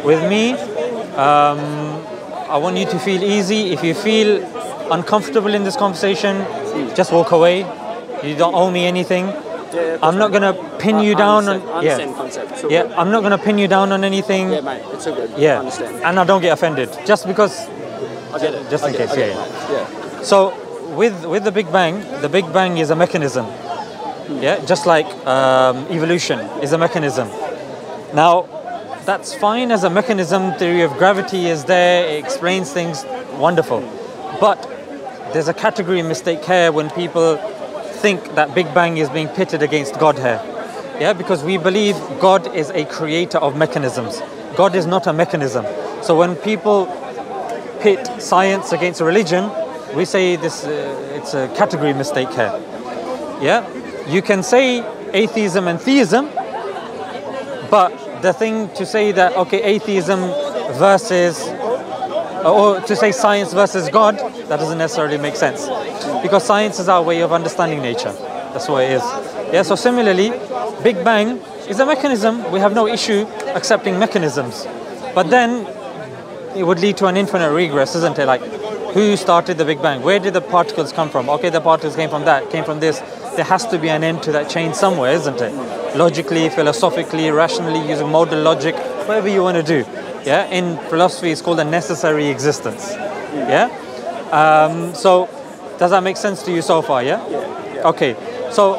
With me, I want you to feel easy. If you feel uncomfortable in this conversation, just walk away. You don't owe me anything. Yeah, I'm not gonna pin you down on. Concept. Yeah, I'm not gonna pin you down on anything. Yeah, mate, it's all good. Yeah, I understand. and I don't get offended just because. I get it. Just in case. Yeah. So with the Big Bang is a mechanism. Yeah, just like evolution is a mechanism. Now, that's fine as a mechanism. Theory of gravity is there. It explains things. Wonderful. But there's a category mistake here when people think that Big Bang is being pitted against God here. Yeah, because we believe God is a creator of mechanisms. God is not a mechanism. So when people pit science against religion, we say this it's a category mistake here. Yeah, you can say atheism and theism, but the thing to say that, okay, atheism versus, or to say science versus God, that doesn't necessarily make sense. Because science is our way of understanding nature. That's what it is. Yeah, so similarly, Big Bang is a mechanism. We have no issue accepting mechanisms. But then it would lead to an infinite regress, isn't it? Like, who started the Big Bang? Where did the particles come from? Okay, the particles came from that, came from this. There has to be an end to that chain somewhere, isn't it? Logically, philosophically, rationally, using modal logic, whatever you want to do. Yeah, in philosophy, it's called a necessary existence. Yeah. So, does that make sense to you so far? Yeah. Okay. So,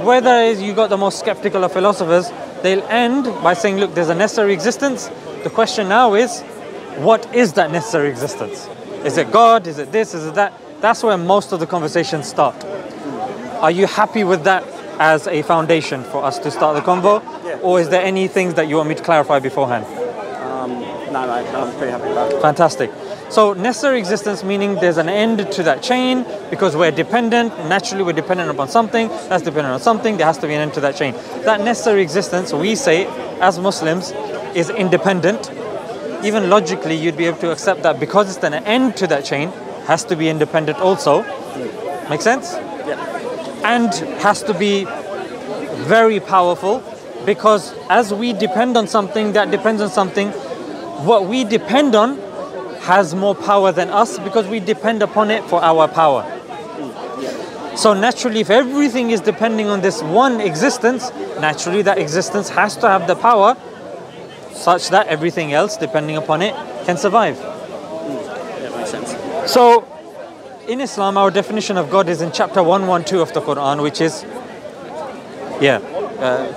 whether you got the most skeptical of philosophers, they'll end by saying, "Look, there's a necessary existence." The question now is, what is that necessary existence? Is it God? Is it this? Is it that? That's where most of the conversations start. Are you happy with that as a foundation for us to start the convo? Yeah. Or is there any things that you want me to clarify beforehand? No, mate, I'm pretty happy with that. Fantastic. So necessary existence meaning there's an end to that chain because we're dependent. Naturally, we're dependent upon something. That's dependent on something. There has to be an end to that chain. That necessary existence, we say, as Muslims, is independent. Even logically, you'd be able to accept that because it's an end to that chain, has to be independent also. Make sense? Yeah. And has to be very powerful because as we depend on something that depends on something, what we depend on has more power than us because we depend upon it for our power. So naturally, if everything is depending on this one existence, naturally that existence has to have the power such that everything else, depending upon it, can survive. That makes sense. So, in Islam, our definition of God is in chapter 112 of the Quran, which is,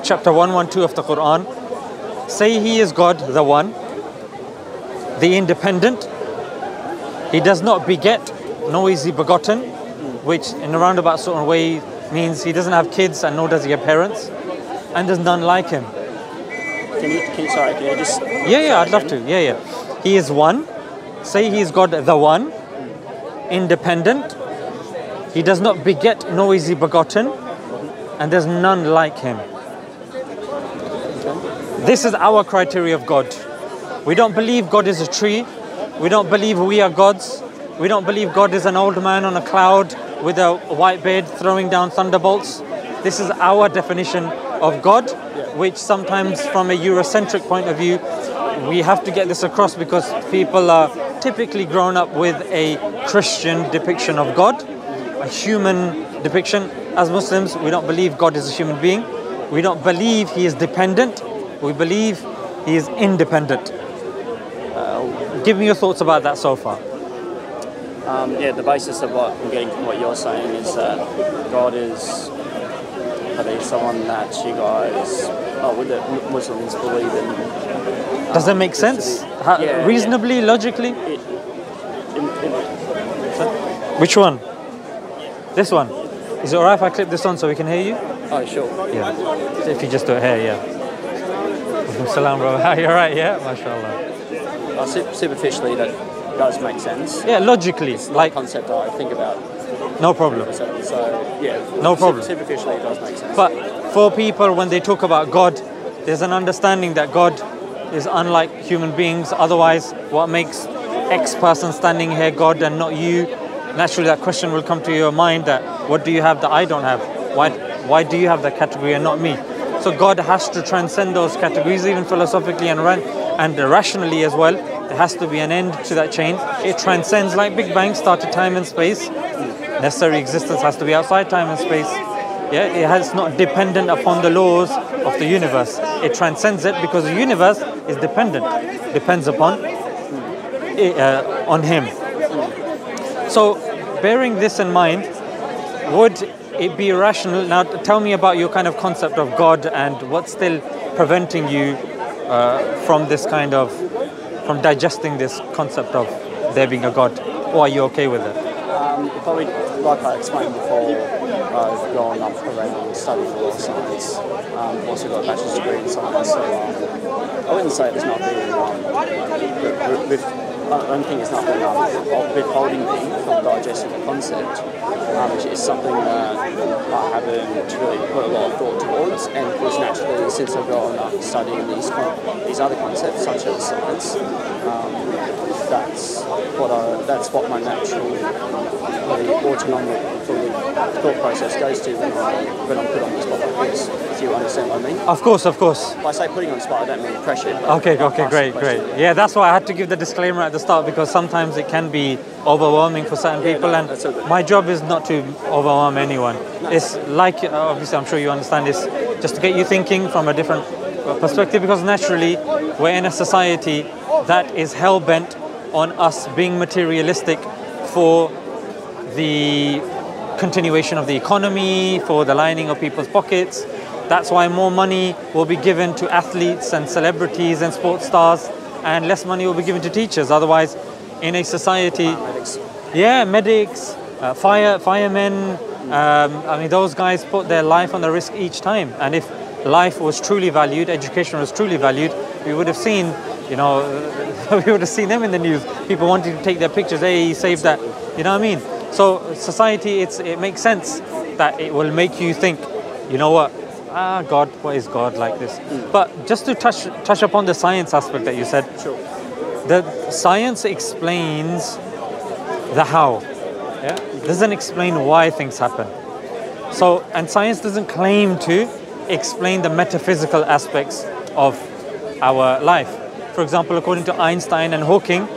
chapter 112 of the Quran. Say He is God, the One, the Independent. He does not beget, nor is He begotten, which in a roundabout sort of way means He doesn't have kids and nor does He have parents, and there's none like Him. Can you just... Yeah, I'd love to. Yeah. He is one. Say He is God, the One, independent. He does not beget, nor is He begotten, and there's none like Him. This is our criteria of God. We don't believe God is a tree. We don't believe we are gods. We don't believe God is an old man on a cloud with a white beard throwing down thunderbolts. This is our definition of God, which sometimes from a Eurocentric point of view, we have to get this across because people are typically grown up with a Christian depiction of God, a human depiction. As Muslims, we don't believe God is a human being. We don't believe He is dependent. We believe He is independent. Give me your thoughts about that so far. The basis of what I'm getting from what you're saying is that God is someone that you guys, the Muslims believe in. Does that make sense? Reasonably, logically? Which one? This one. Is it alright if I clip this on so we can hear you? Oh, sure. Yeah. If you just do it here, yeah. Salam, bro. You're right, yeah? MashaAllah. Superficially, that does make sense. Yeah, logically. It's not a concept I think about. No problem. So yeah. No problem. Superficially, it does make sense. But for people, when they talk about God, there's an understanding that God is unlike human beings. Otherwise, what makes X person standing here God and not you? Naturally, that question will come to your mind that what do you have that I don't have? Why do you have that category and not me? So God has to transcend those categories, even philosophically and and rationally as well, there has to be an end to that chain. It transcends, like Big Bang started time and space. Necessary existence has to be outside time and space. Yeah, it's not dependent upon the laws of the universe. It transcends it because the universe is depends upon on him. So, bearing this in mind, would it be rational? Now, tell me about your kind of concept of God and what's still preventing you from digesting this concept of there being a God, or are you okay with it? Probably, like I explained before, I've grown up around studying a lot of science. I've also got a bachelor's degree in science, so I wouldn't say there's nothing I don't think it's nothing withholding me from digesting the concept, which is something that I haven't really put a lot of thought towards, and of course naturally since I've grown up studying these other concepts such as science, that's what my natural autonomic thought process goes to when I'm put on the spot like this, if you understand what I mean. Of course. When I say putting on the spot, I don't mean pressure. Okay, great. Yeah, that's why I had to give the disclaimer at the start, because sometimes it can be overwhelming for certain people, and my job is not to overwhelm anyone. No. It's like, obviously I'm sure you understand, it's just to get you thinking from a different perspective, because naturally we're in a society that is hell-bent on us being materialistic for the continuation of the economy, for the lining of people's pockets. That's why more money will be given to athletes and celebrities and sports stars, and less money will be given to teachers. Otherwise, in a society, medics, firemen, I mean, those guys put their life on the risk each time. And if life was truly valued, education was truly valued, we would have seen, we would have seen them in the news. People wanting to take their pictures. Hey, he saved that. You know what I mean? So society, it makes sense that it will make you think, you know what? God, what is God like this? But just to touch upon the science aspect that you said, sure. The science explains the how, yeah? Doesn't explain why things happen. So, and science doesn't claim to explain the metaphysical aspects of our life. For example, according to Einstein and Hawking,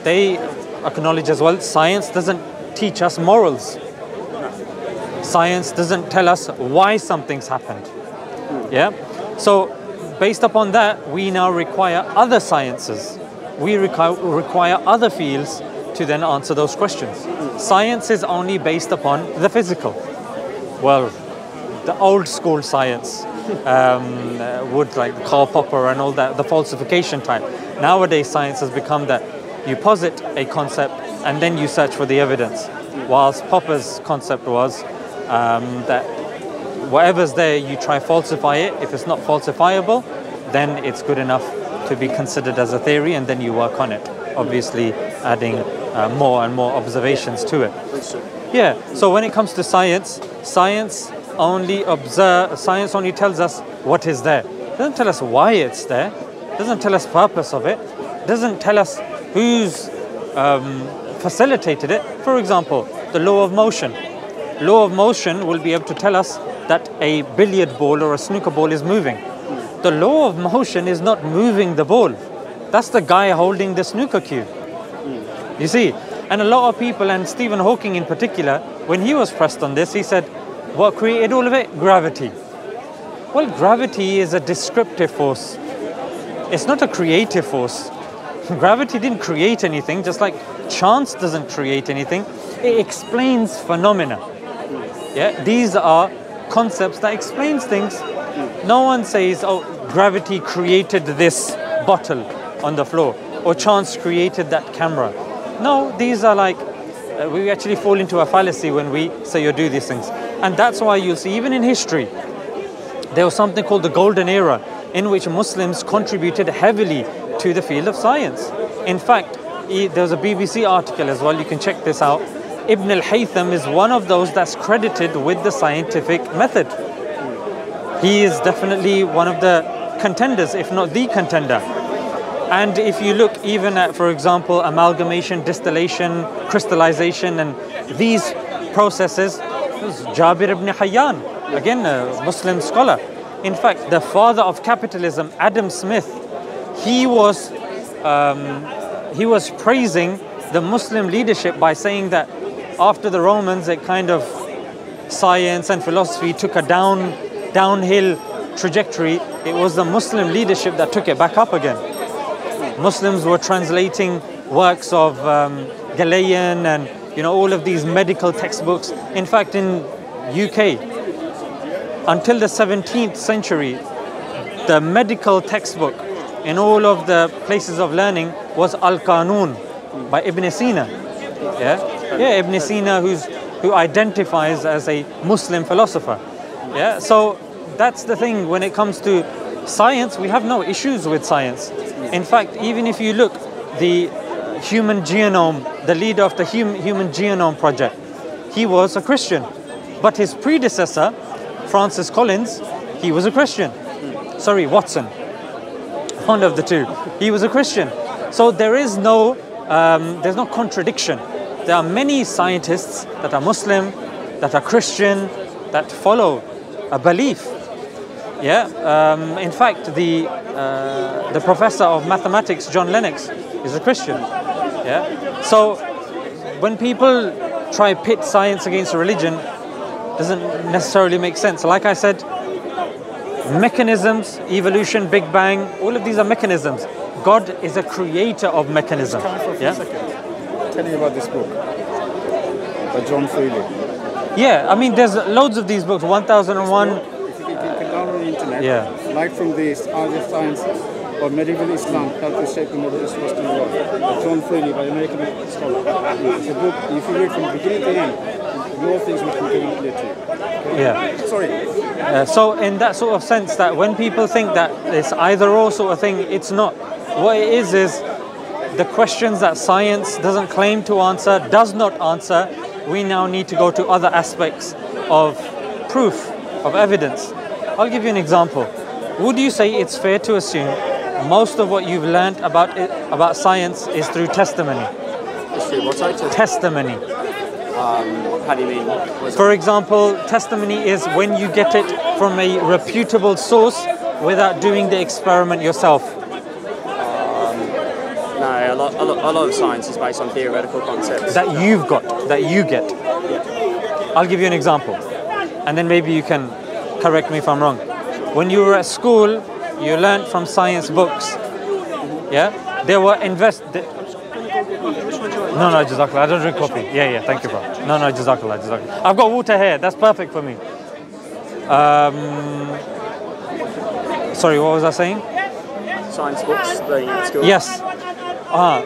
they acknowledge as well, science doesn't teach us morals. Science doesn't tell us why something's happened. Yeah? So, based upon that, we now require other sciences. We require other fields to then answer those questions. Science is only based upon the physical. Well, the old school science would, like Karl Popper and all that, the falsification type. Nowadays, science has become that you posit a concept and then you search for the evidence. Whilst Popper's concept was that whatever's there, you try falsify it. If it's not falsifiable, then it's good enough to be considered as a theory, and then you work on it. Obviously, adding more and more observations to it. Yeah. So when it comes to science, science only tells us what is there. It doesn't tell us why it's there. It doesn't tell us purpose of it. It doesn't tell us who's facilitated it. For example, the law of motion. Law of motion will be able to tell us that a billiard ball or a snooker ball is moving. The law of motion is not moving the ball. That's the guy holding the snooker cue. You see? And a lot of people, and Stephen Hawking in particular, when he was pressed on this, he said, what created all of it? Gravity. Well, gravity is a descriptive force. It's not a creative force. Gravity didn't create anything, just like chance doesn't create anything. It explains phenomena. Yeah, these are concepts that explains things. No one says, oh, gravity created this bottle on the floor, or chance created that camera. No, these are like, we actually fall into a fallacy when we say or do these things. And that's why you'll see, even in history, there was something called the Golden Era, in which Muslims contributed heavily to the field of science. In fact, there's a BBC article as well, you can check this out. Ibn al-Haytham is one of those that's credited with the scientific method. He is definitely one of the contenders, if not the contender. And if you look even at, for example, amalgamation, distillation, crystallization, and these processes, Jabir ibn Hayyan, again a Muslim scholar. In fact, the father of capitalism, Adam Smith, he was praising the Muslim leadership by saying that after the Romans, it kind of science and philosophy took a downhill trajectory. It was the Muslim leadership that took it back up again. Muslims were translating works of Galilean and all of these medical textbooks. In fact, in UK, until the 17th century, the medical textbook in all of the places of learning was Al-Qanun by Ibn Sina. Ibn Sina, who identifies as a Muslim philosopher. So that's the thing. When it comes to science, we have no issues with science. In fact, even if you look, the human genome, the leader of the Human Genome Project, he was a Christian. But his predecessor, Francis Collins, he was a Christian. Sorry, Watson. One of the two. He was a Christian. So there's no contradiction. There are many scientists that are Muslim, that are Christian, that follow a belief. In fact, the professor of mathematics, John Lennox, is a Christian. So when people try to pit science against religion, doesn't necessarily make sense. Like I said, mechanisms, evolution, Big Bang, all of these are mechanisms. God is a creator of mechanism. Tell me about this book by John Freely. I mean, there's loads of these books. 1001. If you can download the internet, like from this Art of Science or Medieval Islam, How to Shape the Modern Western World, by John Freely, by American scholar. It's a book, if you read from beginning to end, more things will come clear to you. Sorry. So in that sort of sense, that when people think that it's either or sort of thing, it's not. What it is the questions that science doesn't claim to answer, does not answer, we now need to go to other aspects of proof, of evidence. I'll give you an example. Would you say it's fair to assume most of what you've learned about science is through testimony? Testimony. How do you mean? For example, testimony is when you get it from a reputable source without doing the experiment yourself. No, a lot of science is based on theoretical concepts. That you've got, that you get. I'll give you an example, and then maybe you can correct me if I'm wrong. When you were at school, you learned from science books. There were No, Jazakallah. I don't drink coffee. Thank you, bro. No, Jazakallah. I've got water here. That's perfect for me. Sorry, what was I saying? Science books that you at school? Yes.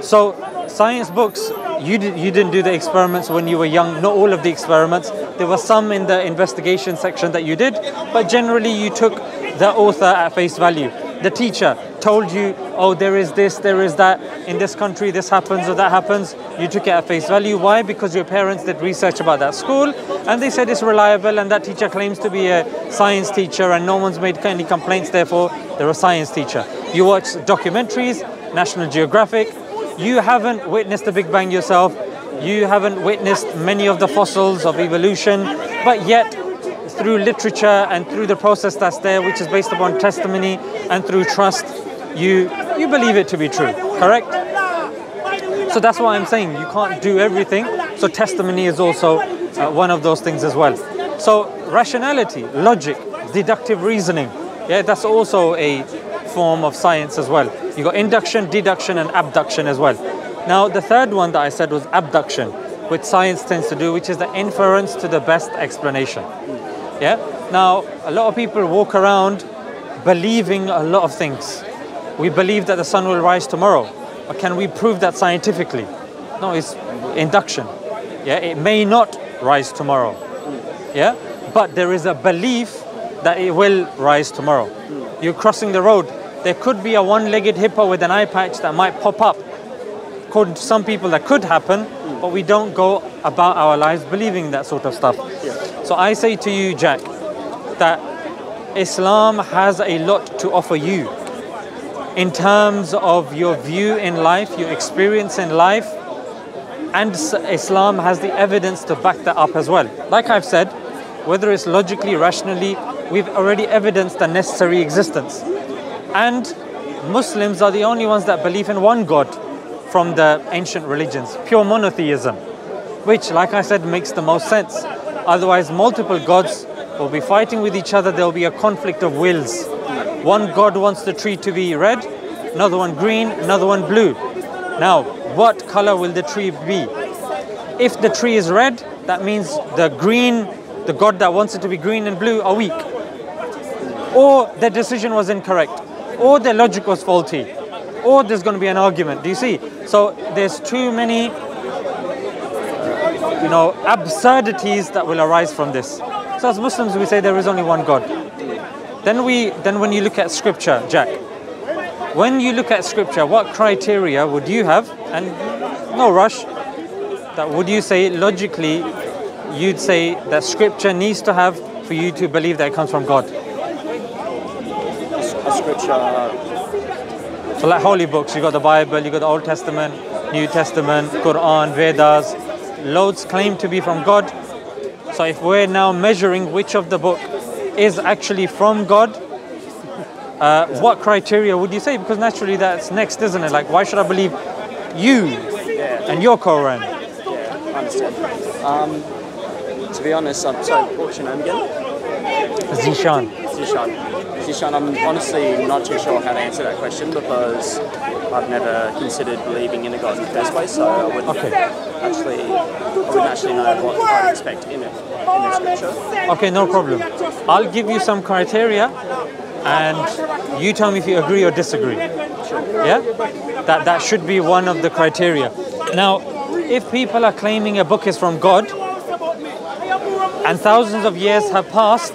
So science books, you didn't do the experiments when you were young. Not all of the experiments. There were some in the investigation section that you did, but generally you took the author at face value. The teacher told you, oh, there is this, there is that, in this country this happens or that happens. You took it at face value. Why? Because your parents did research about that school and they said it's reliable, and that teacher claims to be a science teacher and no one's made any complaints, therefore they're a science teacher. You watch documentaries, National Geographic. You haven't witnessed the Big Bang yourself. You haven't witnessed many of the fossils of evolution, but yet through literature and through the process that's there, which is based upon testimony and through trust, you believe it to be true, correct? So that's why I'm saying you can't do everything. So testimony is also one of those things as well. So rationality, logic, deductive reasoning, that's also a form of science as well. You got induction, deduction, and abduction as well. Now the third one that I said was abduction, which science tends to do, which is the inference to the best explanation. Now a lot of people walk around believing a lot of things. We believe that the sun will rise tomorrow, but can we prove that scientifically? No, it's induction. It may not rise tomorrow. But there is a belief that it will rise tomorrow. You're crossing the road. There could be a one-legged hippo with an eye patch that might pop up. According to some people, that could happen, but we don't go about our lives believing that sort of stuff. So I say to you, Jack, that Islam has a lot to offer you in terms of your view in life, your experience in life, and Islam has the evidence to back that up as well. Like I've said, whether it's logically, rationally, we've already evidenced the necessary existence. And Muslims are the only ones that believe in one God from the ancient religions, pure monotheism, which, like I said, makes the most sense. Otherwise, multiple gods will be fighting with each other. There will be a conflict of wills. One God wants the tree to be red, another one green, another one blue. Now, what color will the tree be? If the tree is red, that means the God that wants it to be green and blue are weak. Or their decision was incorrect. Or their logic was faulty. Or there's going to be an argument. Do you see? So there's too many, absurdities that will arise from this. So as Muslims, we say there is only one God. Then when you look at scripture, Jack, when you look at scripture, what criteria would you have? And no rush. That would you say logically, you'd say that scripture needs to have for you to believe that it comes from God? A scripture. So like holy books, you got the Bible, you got the Old Testament, New Testament, Quran, Vedas, loads claim to be from God. So if we're now measuring which of the book is actually from God, what criteria would you say? Because naturally that's next, isn't it? Like, why should I believe you and your Quran? Yeah, I understand. To be honest, what's your name again? Zishan. Zishan, I'm honestly not too sure how to answer that question because I've never considered believing in a God in the first place, so I wouldn't actually know what I'd expect in the scripture. Okay, no problem. I'll give you some criteria and you tell me if you agree or disagree. Sure. Yeah? That should be one of the criteria. Now, if people are claiming a book is from God and thousands of years have passed,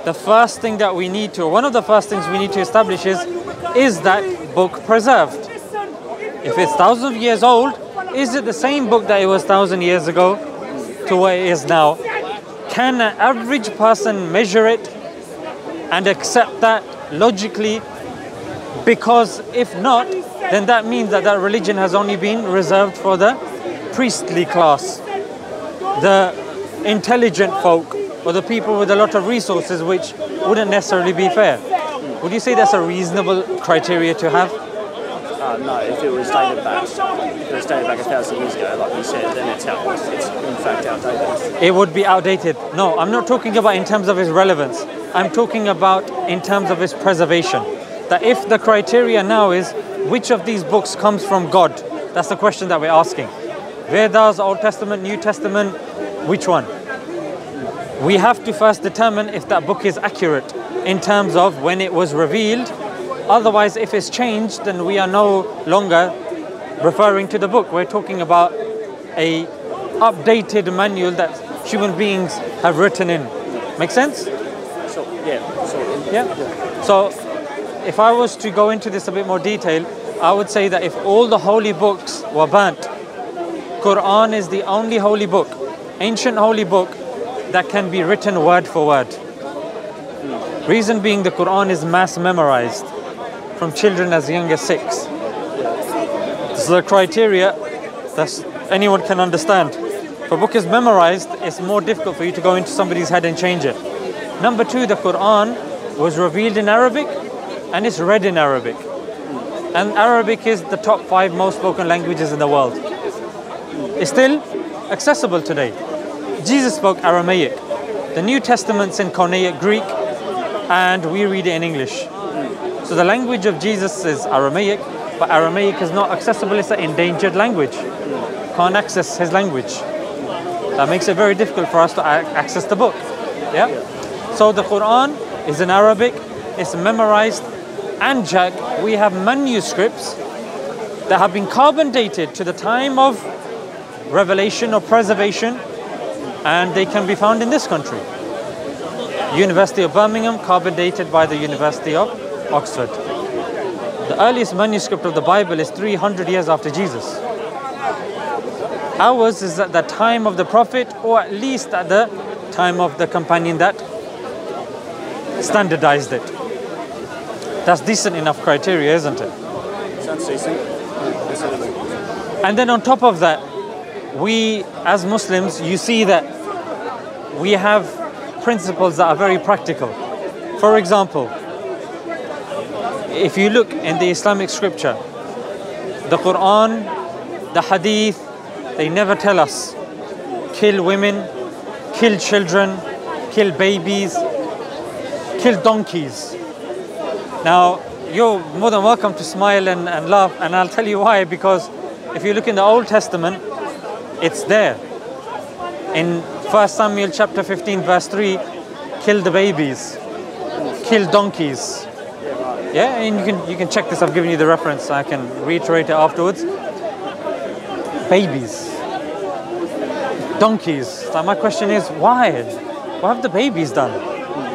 the first thing that we need to, one of the first things we need to establish is that book preserved? If it's thousands of years old, is it the same book that it was 1,000 years ago to what it is now? Can an average person measure it and accept that logically? Because if not, then that means that that religion has only been reserved for the priestly class, the intelligent folk, or the people with a lot of resources, which wouldn't necessarily be fair. Would you say that's a reasonable criteria to have? No, if it was dated back 1,000 years ago, like you said, then it's in fact outdated. It would be outdated. No, I'm not talking about in terms of its relevance. I'm talking about in terms of its preservation. That if the criteria now is which of these books comes from God, that's the question that we're asking. Vedas, Old Testament, New Testament, which one? We have to first determine if that book is accurate in terms of when it was revealed. Otherwise, if it's changed, then we are no longer referring to the book. We're talking about a updated manual that human beings have written in. Make sense? So, yeah. Yeah. So, if I was to go into this a bit more detail, I would say that if all the holy books were burnt, Quran is the only holy book, ancient holy book, that can be written word for word. Reason being, the Quran is mass memorized from children as young as 6. So the criteria that anyone can understand. If a book is memorized, it's more difficult for you to go into somebody's head and change it. Number 2, the Quran was revealed in Arabic and it's read in Arabic. And Arabic is the top 5 most spoken languages in the world. It's still accessible today. Jesus spoke Aramaic. The New Testament's in Koine Greek, and we read it in English. So the language of Jesus is Aramaic, but Aramaic is not accessible. It's an endangered language. Can't access his language. That makes it very difficult for us to access the book. Yeah. So the Quran is in Arabic. It's memorized, and Jack, we have manuscripts that have been carbon dated to the time of revelation or preservation, and they can be found in this country. University of Birmingham, carbon dated by the University of Oxford. The earliest manuscript of the Bible is 300 years after Jesus. Ours is at the time of the Prophet, or at least at the time of the companion that standardized it. That's decent enough criteria, isn't it? Sounds decent. And then on top of that, we as Muslims, you see that we have principles that are very practical. For example, if you look in the Islamic scripture, the Quran, the Hadith, they never tell us kill women, kill children, kill babies, kill donkeys. Now, you're more than welcome to smile and laugh, and I'll tell you why. Because if you look in the Old Testament, it's there. In 1 Samuel chapter 15 verse 3, kill the babies, kill donkeys. Yeah, and you can check this. I've given you the reference. I can reiterate it afterwards. Babies, donkeys. So my question is, why? What have the babies done?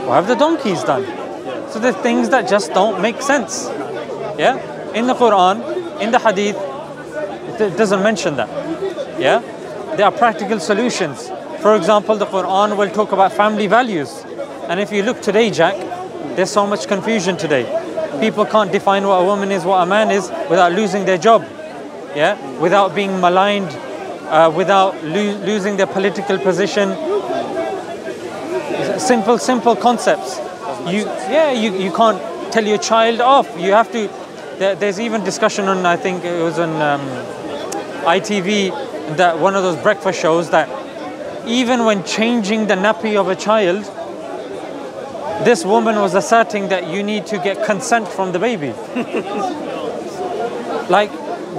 What have the donkeys done? So there's things that just don't make sense. Yeah, in the Quran, in the Hadith, it doesn't mention that. Yeah, there are practical solutions. For example, the Quran will talk about family values, and if you look today, Jack, there's so much confusion today. People can't define what a woman is, what a man is, without losing their job. Yeah, without being maligned, without losing their political position. Simple concepts. You can't tell your child off. You have to. There's even discussion on, I think it was on ITV, that one of those breakfast shows, that even when changing the nappy of a child, this woman was asserting that you need to get consent from the baby. Like,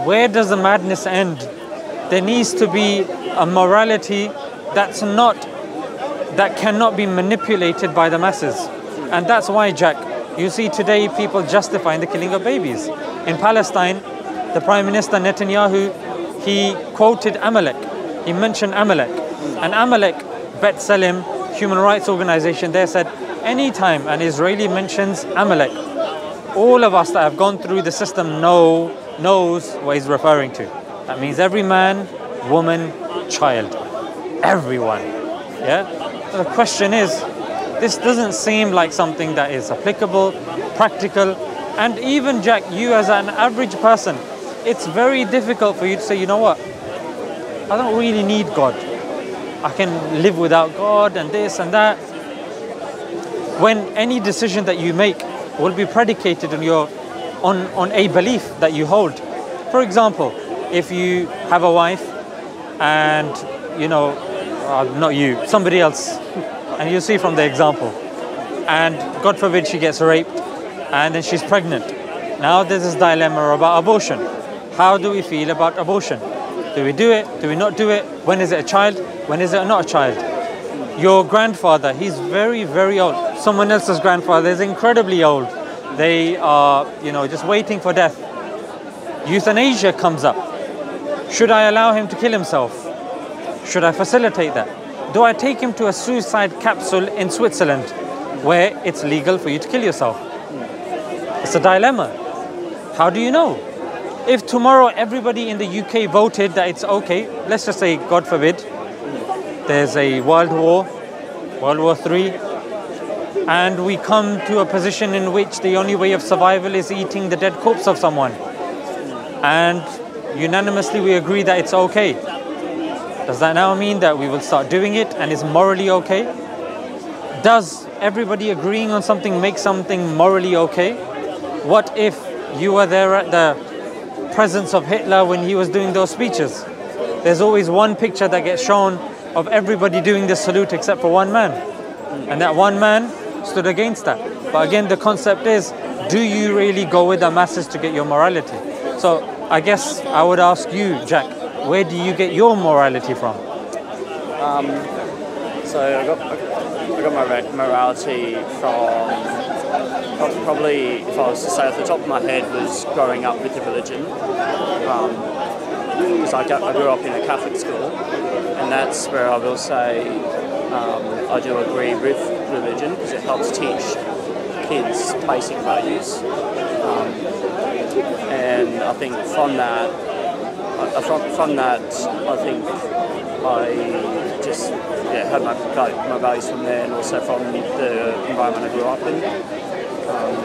where does the madness end? There needs to be a morality that cannot be manipulated by the masses. And that's why, Jack, you see today people justifying the killing of babies. In Palestine, the Prime Minister Netanyahu, he quoted Amalek. He mentioned Amalek. And Amalek, Bet Salim, human rights organization, they said, anytime an Israeli mentions Amalek, all of us that have gone through the system knows what he's referring to. That means every man, woman, child, everyone. Yeah. So the question is, this doesn't seem like something that is applicable, practical, and even, Jack, you as an average person, it's very difficult for you to say, you know what, I don't really need God. I can live without God and this and that. When any decision that you make will be predicated on a belief that you hold. For example, if you have a wife and, not you, somebody else, and you see from the example, and God forbid she gets raped and then she's pregnant. Now there's this dilemma about abortion. How do we feel about abortion? Do we do it? Do we not do it? When is it a child? When is it not a child? Your grandfather, he's very, very old. Someone else's grandfather is incredibly old. They are, just waiting for death. Euthanasia comes up. Should I allow him to kill himself? Should I facilitate that? Do I take him to a suicide capsule in Switzerland where it's legal for you to kill yourself? It's a dilemma. How do you know? If tomorrow everybody in the UK voted that it's okay, let's just say, God forbid, there's a World War III, and we come to a position in which the only way of survival is eating the dead corpse of someone, and unanimously we agree that it's okay. Does that now mean that we will start doing it and it's morally okay? Does everybody agreeing on something make something morally okay? What if you were there at the presence of Hitler when he was doing those speeches? There's always one picture that gets shown of everybody doing the salute except for one man. And that one man stood against that. But again, the concept is, do you really go with the masses to get your morality? So I guess I would ask you, Jack, where do you get your morality from? So I got my morality from, probably, if I was to say off the top of my head, was growing up with the religion. Because I grew up in a Catholic school, and that's where I will say I do agree with religion, because it helps teach kids basic values. And I think from that, I think I just had my values from there, and also from the environment I grew up in.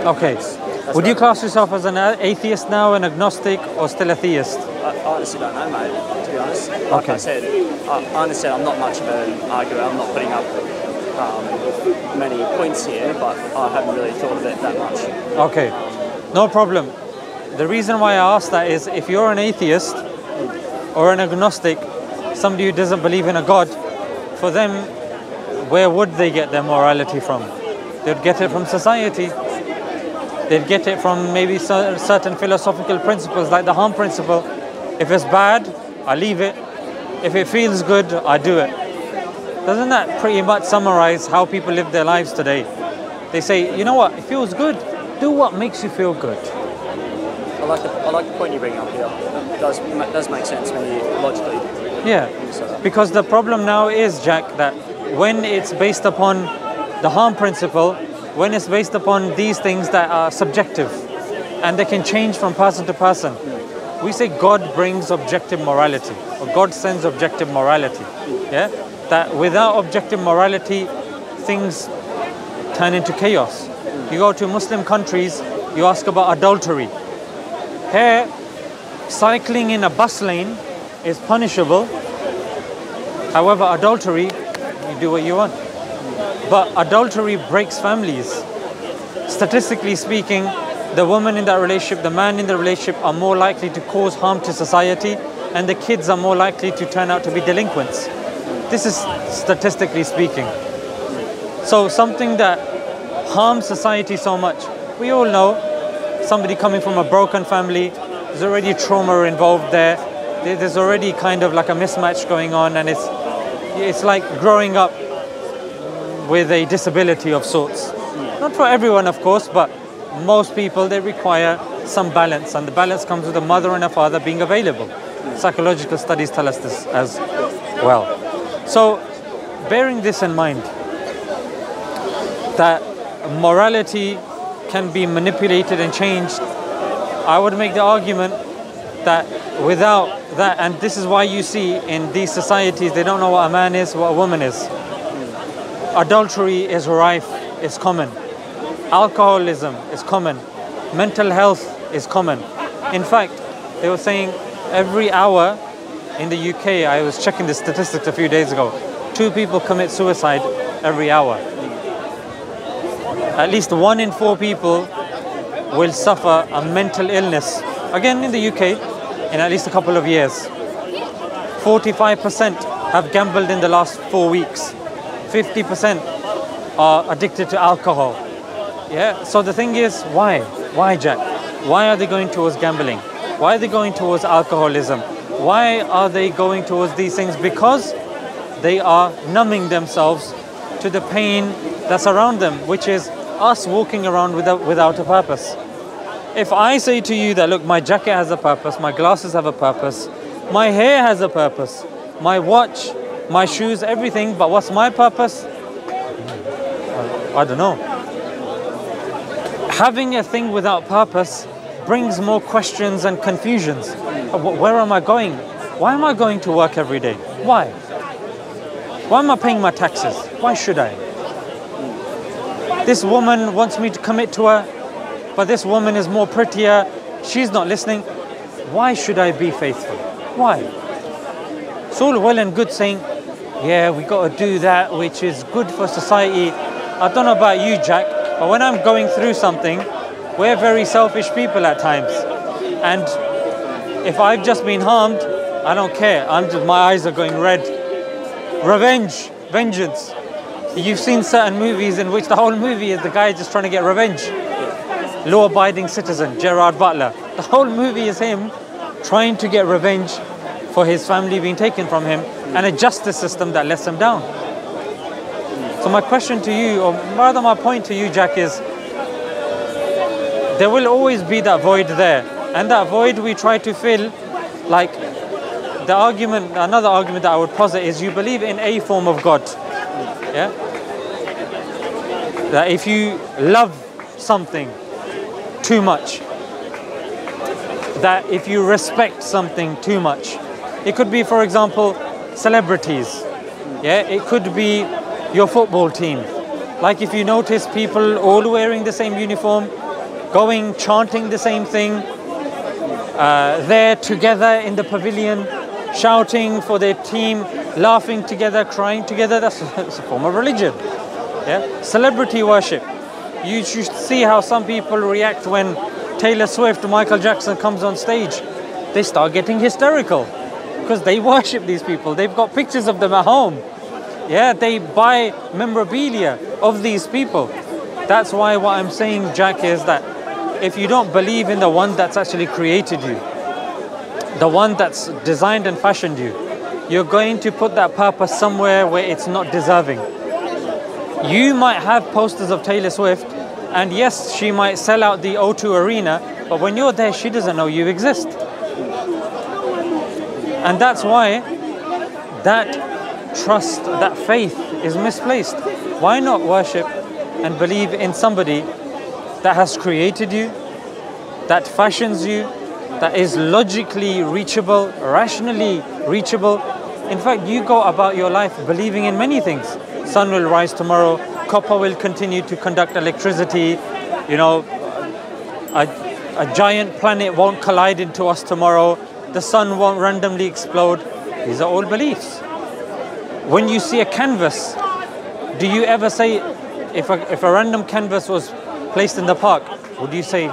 Okay. Would you class yourself as an atheist now, an agnostic, or still a theist? I honestly don't know, mate, to be honest. Like I said, I'm not much of an arguer. I'm not putting up many points here, but I haven't really thought of it that much. Okay. No problem. The reason why I ask that is if you're an atheist or an agnostic, somebody who doesn't believe in a God, for them, where would they get their morality from? They'd get it from society. They'd get it from maybe certain philosophical principles like the harm principle. If it's bad, I leave it. If it feels good, I do it. Doesn't that pretty much summarize how people live their lives today? They say, you know what, it feels good. Do what makes you feel good. I like the point you bring up here. It does make sense when you logically. Yeah, because the problem now is, Jack, that when it's based upon the harm principle, when it's based upon these things that are subjective and they can change from person to person, we say God brings objective morality, or God sends objective morality. Yeah, that without objective morality, things turn into chaos. You go to Muslim countries, you ask about adultery. Here, cycling in a bus lane is punishable. However, adultery, you do what you want. But adultery breaks families. Statistically speaking, the woman in that relationship, the man in the relationship are more likely to cause harm to society, and the kids are more likely to turn out to be delinquents. This is statistically speaking. So something that harms society so much. We all know somebody coming from a broken family, there's already trauma involved there. There's already kind of like a mismatch going on, and it's like growing up with a disability of sorts. Not for everyone, of course, but most people, they require some balance, and the balance comes with a mother and a father being available. Psychological studies tell us this as well. So, bearing this in mind, that morality can be manipulated and changed, I would make the argument that without that, and this is why you see in these societies, they don't know what a man is, what a woman is. Adultery is rife, it's common. Alcoholism is common. Mental health is common. In fact, they were saying every hour in the UK, I was checking the statistics a few days ago, 2 people commit suicide every hour. At least 1 in 4 people will suffer a mental illness. Again, in the UK, in at least a couple of years. 45% have gambled in the last 4 weeks. 50% are addicted to alcohol. Yeah, so the thing is, why? Why, Jack? Why are they going towards gambling? Why are they going towards alcoholism? Why are they going towards these things? Because they are numbing themselves to the pain that's around them, which is us walking around without a purpose. If I say to you that, look, my jacket has a purpose, my glasses have a purpose, my hair has a purpose, my watch, my shoes, everything, but what's my purpose? I don't know. Having a thing without purpose brings more questions and confusions. Where am I going? Why am I going to work every day? Why? Why am I paying my taxes? Why should I? This woman wants me to commit to her, but this woman is more prettier. She's not listening. Why should I be faithful? Why? It's all well and good saying, yeah, we got to do that which is good for society. I don't know about you, Jack, but when I'm going through something, we're very selfish people at times. And if I've just been harmed, I don't care. My eyes are going red. Revenge, vengeance. You've seen certain movies in which the whole movie is the guy just trying to get revenge. Law-abiding citizen, Gerard Butler. The whole movie is him trying to get revenge for his family being taken from him, and a justice system that lets him down. So my question to you, or rather my point to you, Jack, is there will always be that void there, and that void we try to fill. Like the argument, another argument that I would posit is you believe in a form of God. Yeah? That if you love something too much, that if you respect something too much, it could be, for example, celebrities. Yeah, it could be your football team. Like if you notice people all wearing the same uniform, going, chanting the same thing, there together in the pavilion, shouting for their team, laughing together, crying together, that's a form of religion. Yeah? Celebrity worship. You should see how some people react when Taylor Swift, Michael Jackson comes on stage, they start getting hysterical because they worship these people. They've got pictures of them at home. Yeah, they buy memorabilia of these people. That's why what I'm saying, Jack, is that if you don't believe in the one that's actually created you, the one that's designed and fashioned you, you're going to put that purpose somewhere where it's not deserving. You might have posters of Taylor Swift, and yes, she might sell out the O2 Arena, but when you're there, she doesn't know you exist. And that's why that trust, that faith is misplaced. Why not worship and believe in somebody that has created you, that fashions you, that is logically reachable, rationally reachable. In fact, you go about your life believing in many things. Sun will rise tomorrow, copper will continue to conduct electricity, you know, a giant planet won't collide into us tomorrow, the sun won't randomly explode. These are all beliefs. When you see a canvas, do you ever say, if a random canvas was placed in the park, would you say,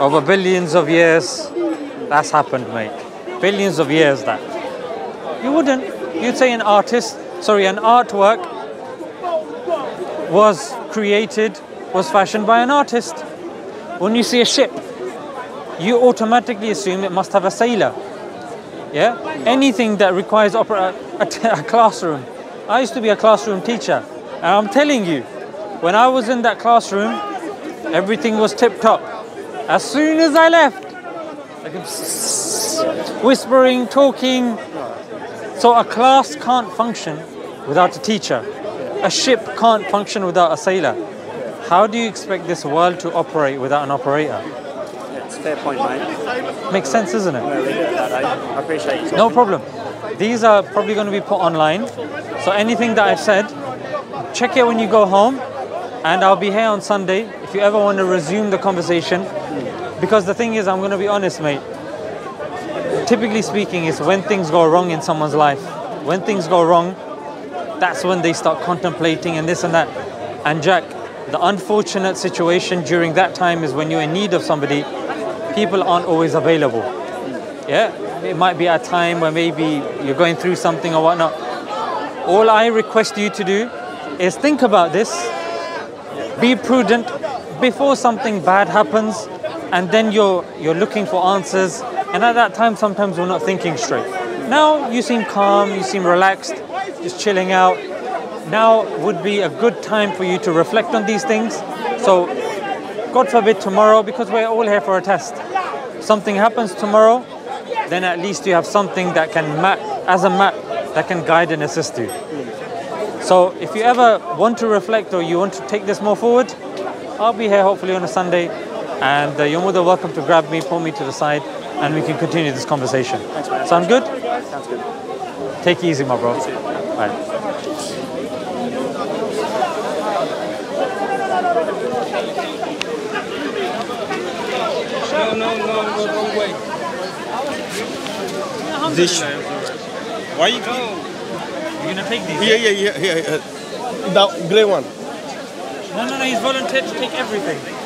over billions of years, that's happened, mate. Billions of years that. You wouldn't. You'd say an artwork was created, was fashioned by an artist. When you see a ship, you automatically assume it must have a sailor. Yeah? Anything that requires a classroom. I used to be a classroom teacher, and I'm telling you, when I was in that classroom, everything was tip-top. As soon as I left, like whispering, talking. So a class can't function without a teacher. A ship can't function without a sailor. How do you expect this world to operate without an operator? Yeah, it's a fair point, mate. Makes sense, isn't it? I appreciate you. No problem. These are probably going to be put online. So anything that I've said, check it when you go home. And I'll be here on Sunday if you ever want to resume the conversation. Because the thing is, I'm going to be honest, mate. Typically speaking, it's when things go wrong in someone's life. When things go wrong, that's when they start contemplating and this and that. And Jack, the unfortunate situation during that time is when you're in need of somebody, people aren't always available. Yeah, it might be a time where maybe you're going through something or whatnot. All I request you to do is think about this, be prudent before something bad happens, and then you're looking for answers. And at that time, sometimes we're not thinking straight. Now you seem calm, you seem relaxed, just chilling out. Now would be a good time for you to reflect on these things. So, God forbid tomorrow, because we're all here for a test. Something happens tomorrow, then at least you have something that can map that can guide and assist you. So if you ever want to reflect or you want to take this more forward, I'll be here hopefully on a Sunday, and you're more than welcome to grab me, pull me to the side, and we can continue this conversation. Thanks, man. Sound good? Sounds good. Take it easy, my bro. You too. Bye. No, wrong way. This. Why you? You're gonna take these? Yeah. The grey one. No, he's volunteered to take everything.